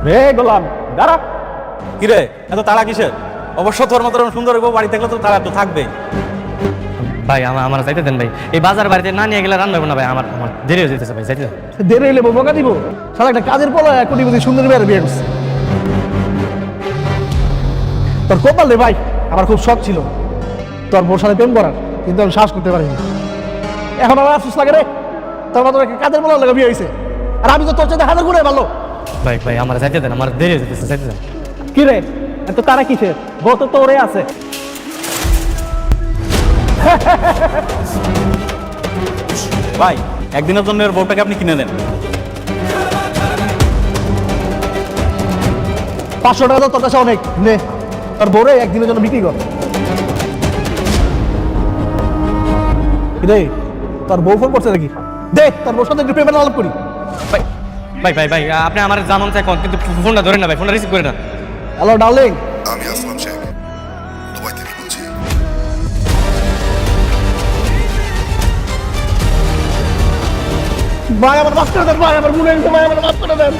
রে গোলাম দাঁড়া। কিরে এত তাড়া কিসের? অবশ্য তোর মতো সুন্দর বউ বাড়ি থাকলে তো তাড়া তো থাকবেই। ভাই আমার যাইতে দেন ভাই, এই বাজার বাড়িতে না নিয়ে গেলে রান্না হবে না ভাই, আমার আমার দেরি হয়ে যেতেছে ভাই, যাইতে দেন। দেরি হইলে বকা দিব? সারা একটা কাজের পলা কোটিপতি সুন্দর মেয়ের বিয়ে করছে। তোর কপাল রে ভাই, আমার খুব শখ ছিল তোর বউর সাথে প্রেম করার, কিন্তু আমি সাহস করতে পারিনি। এখন আমার আফসোস লাগে রে, তোর মতো একটা কাজের পলা লাগে বিয়ে হয়েছে, আর আমি তো তোর চাইতে হাজার গুণে ভালো। ভাই ভাই আমার যাইতে দেন, আমার দেরি হয়ে যেতেছে, যাইতে দেন। কি রে এত তারা কিসের? বউ তো তোরে আছে। ভাই একদিনের জন্য ওর বউটাকে আপনি কিনে নেন। 500 টাকা তো তোর কাছে অনেক, নে তোর বউরে একদিনের জন্য বিক্রি কর। রে তোর বউ ফোন করছে নাকি? দেখ তোর বউর সাথে একটু পেমেন্ট আলাপ করি। ভাই ভাই ভাই ভাই আপনি আমার জামান চাই কোন, কিন্তু ফোনটা ধরেন না ভাই, ফোনটা রিসিভ করে না। Hello darling. আমি আসলাম শেখ, দুবাই থেকে বলছি। ভাই আমার মাফ করে দেন, ভাই আমার ভুলে গেছে, ভাই আমার মাফ করে দেন।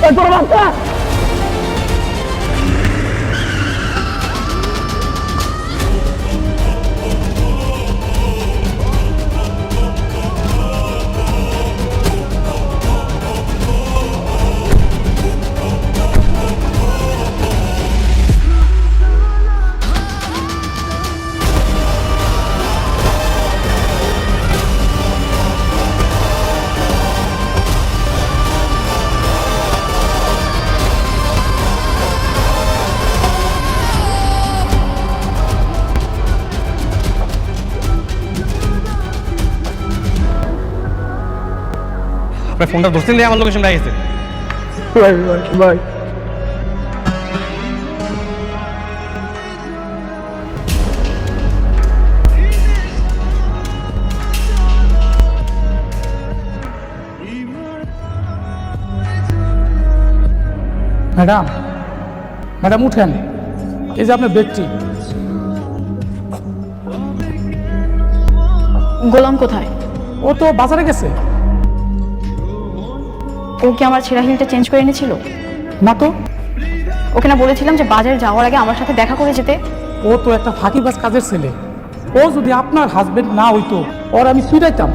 এরপরে বাচ্চা আপনার ফোনটা ধরছেন দিয়ে আমার লোকেশন পেয়ে গেছে। ভাই ভাই ভাই ম্যাডাম, ম্যাডাম উঠেন, এই যে আপনার ব্যক্তি। গোলাম কোথায়? ও তো বাজারে গেছে। ও কি আমার ছেঁড়া হিলটা চেঞ্জ করে এনেছিল? না তো, ওকে না বলেছিলাম যে বাজারে যাওয়ার আগে আমার সাথে দেখা করে যেতে? ও তো একটা ফাঁকিবাজ কাজের ছেলে। ও যদি আপনার হাজবেন্ড না হইতো, ওর আমি ছুটাইতাম।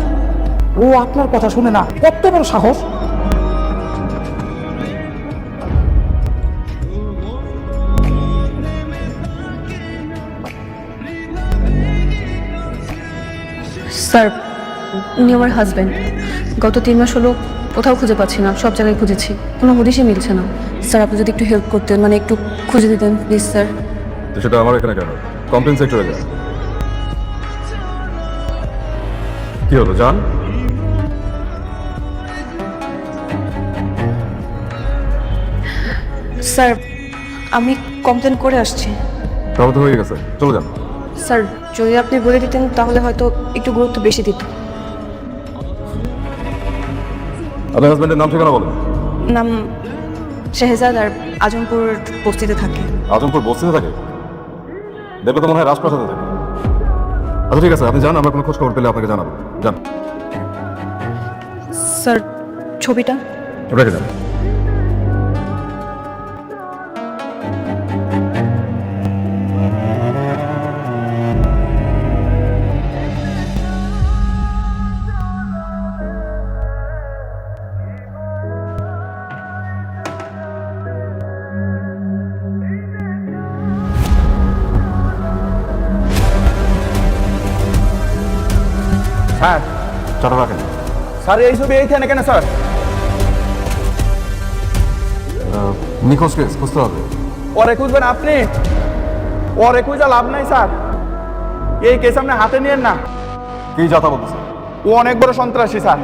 ও আপনার কথা শুনে না, কত বড় সাহস! স্যার, উনি আমার হাজব্যান্ড। গত 3 মাস হলো কোথাও খুঁজে পাচ্ছি না, সব জায়গায় খুঁজেছি, কোনো হদিশই মিলছে না। স্যার আপনি যদি একটু হেল্প করতেন, মানে একটু খুঁজে দিতেন প্লিজ স্যার। তো সেটা আমার এখানে কেন? কমপ্লেন সেক্টরে যা। কি হলো জান? স্যার আমি কমপ্লেন করে আসছি। তাহলে তো হয়ে গেছে, চলে যান। স্যার যদি আপনি বলে দিতেন তাহলে হয়তো একটু গুরুত্ব বেশি দিত। আপনার হাজব্যান্ডের নাম ঠিকানা বলেন। নাম শেহজাদ, আর আজমপুর বস্তিতে থাকে। আজমপুর বস্তিতে থাকে? দেখবে তো মনে হয় রাজপ্রাসাদে থাকে। আচ্ছা ঠিক আছে, আপনি যান, আমরা কোনো খোঁজ খবর পেলে আপনাকে জানাবো। যান। স্যার ছবিটা? রেখে যান। স্যার, চাটা রাখেন। স্যার এই ছবি এইখানে কেন স্যার? নিখোঁজ কেস খুঁজতে হবে। ওরে খুঁজবেন আপনি? ওরে খুঁজা লাভ নাই স্যার, এই কেস আপনি হাতে নিয়েন না। কি যাতা বলতেছে? ও অনেক বড় সন্ত্রাসী স্যার।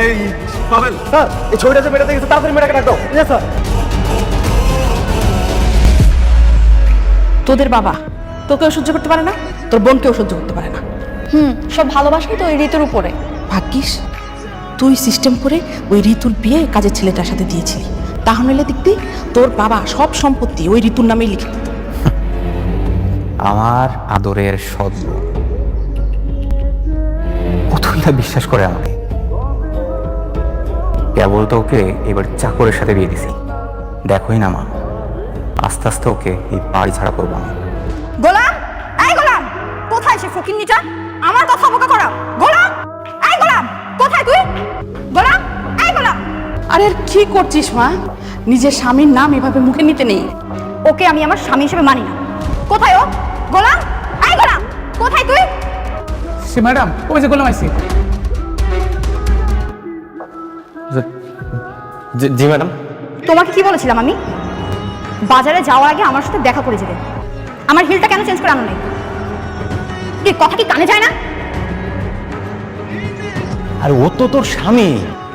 এই পাবেল, স্যার এই ছবিটা যে মেটাতে গেছে, তাড়াতাড়ি মেটাকে রাখো। স্যার তোদের বাবা তোকেও সহ্য করতে পারে না, তোর বোনকেও সহ্য করতে পারে না। সব ভালোবাসাই তো ওই ঋতুর উপরে। ভাগ্যিস তুই সিস্টেম করে ওই ঋতুর বিয়ে কাজের ছেলেটার সাথে দিয়েছিলি, তাহলে দেখবি তোর বাবা সব সম্পত্তি ওই ঋতুর নামেই লিখে দিত। আমার আদরের সৎ বোন কতই না বিশ্বাস করে আমাকে। কেবল তো ওকে এবার চাকরের সাথে বিয়ে দিছি। দেখোই না মা, আস্তে আস্তে ওকে এই বাড়ি ছাড়া করবো আমি। গোলাম, এই গোলাম, কোথায় সে ফকিন্নিটা? আমার কথা বোকা করা। গোলাম, এই গোলাম, কোথায় তুই? গোলাম, এই গোলাম। আরে আর কি করছিস মা? নিজের স্বামীর নাম এভাবে মুখে নিতে নেই। ওকে আমি আমার স্বামী হিসেবে মানি না। কোথায় ও? গোলাম, এই গোলাম, কোথায় তুই? সে ম্যাডাম, ওই যে গোলাম আইসি। জি ম্যাডাম। তোমাকে কি বলেছিলাম আমি? বাজারে যাওয়ার আগে আমার সাথে দেখা করে যেতে। আমার হিলটা কেন চেঞ্জ করে আনো নাই? কি কথা কি কানে যায় না? আর ও তো তোর স্বামী,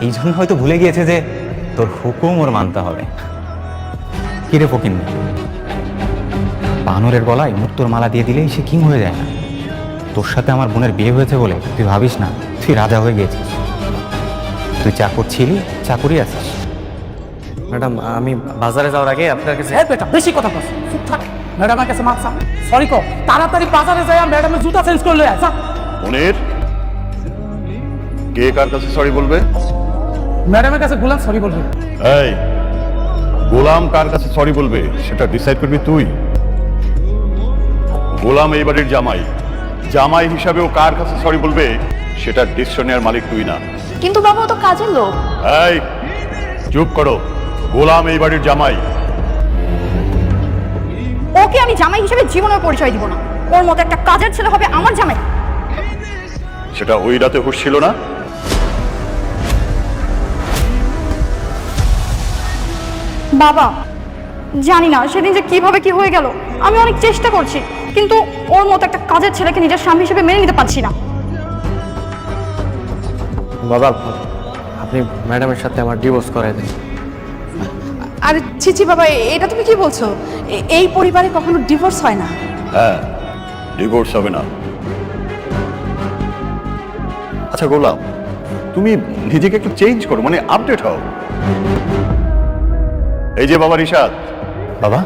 এই জন্য হয়তো ভুলে গিয়েছে যে তোর হুকুম ওর মানতে হবে। কিরে ফকিন, বানরের গলায় মুক্তোর মালা দিয়ে দিলেই সে কিং হয়ে যায় না? তোর সাথে আমার বোনের বিয়ে হয়েছে বলে তুই ভাবিস না তুই রাজা হয়ে গেছিস। তুই চাকর ছিলি, চাকরি আছিস। ম্যাডাম, আমি বাজারে যাওয়ার আগে আপনার কাছে হ্যাঁ বেটা, বেশি কথা বলছ, চুপ থাক। ম্যাডামের কাছে মাপ চা, সরি কো, তাড়াতাড়ি বাজারে যাই ম্যাডামের জুতা চেঞ্জ করে লয়ে আয়, যা। মনির, কে কার কাছে সরি বলবে? ম্যাডামের কাছে গোলাম সরি বলবে। এই, গোলাম কার কাছে সরি বলবে সেটা ডিসাইড করবি তুই। গোলাম এই বাড়ির জামাই, জামাই হিসাবে ও কার কাছে সরি বলবে সেটা ডিসিশনের মালিক তুই না। কিন্তু বাবা, ও তো কাজের লোক। এই, চুপ করো। গোলাম এই বাড়ির জামাই। ওকে আমি জামাই হিসেবে জীবনের পরিচয় দিব না। ওর মতো একটা কাজের ছেলে হবে আমার জামাই। সেটা ওই রাতে হুঁশ ছিল না? বাবা, জানি না সেদিন যে কিভাবে কি হয়ে গেল। আমি অনেক চেষ্টা করছি, কিন্তু ওর মতো একটা কাজের ছেলেকে নিজের স্বামী হিসেবে মেনে নিতে পারছি না। বাবা, আপনি ম্যাডামের সাথে আমার ডিভোর্স করাই দেন। আরে ছিছি বাবা, এটা তুমি কি বলছো? এই পরিবারে কখনো ডিভোর্স হয় না। হ্যাঁ, ডিভোর্স হবে না। আচ্ছা গোলাম, তুমি নিজেকে একটু চেঞ্জ করো, মানে আপডেট হও। এই যে বাবা রিশাদ, বাবা,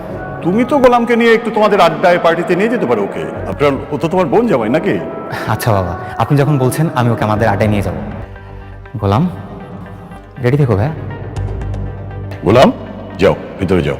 তুমি তো গোলামকে নিয়ে একটু তোমাদের আড্ডায় পার্টিতে নিয়ে যেতে পারো ওকে। আপনার ও তো তোমার বোন জামাই নাকি? আচ্ছা বাবা, আপনি যখন বলছেন আমি ওকে আমাদের আড্ডায় নিয়ে যাব। গোলাম, রেডি থেকো ভাই। গোলাম, যাও ভিতরে যাও।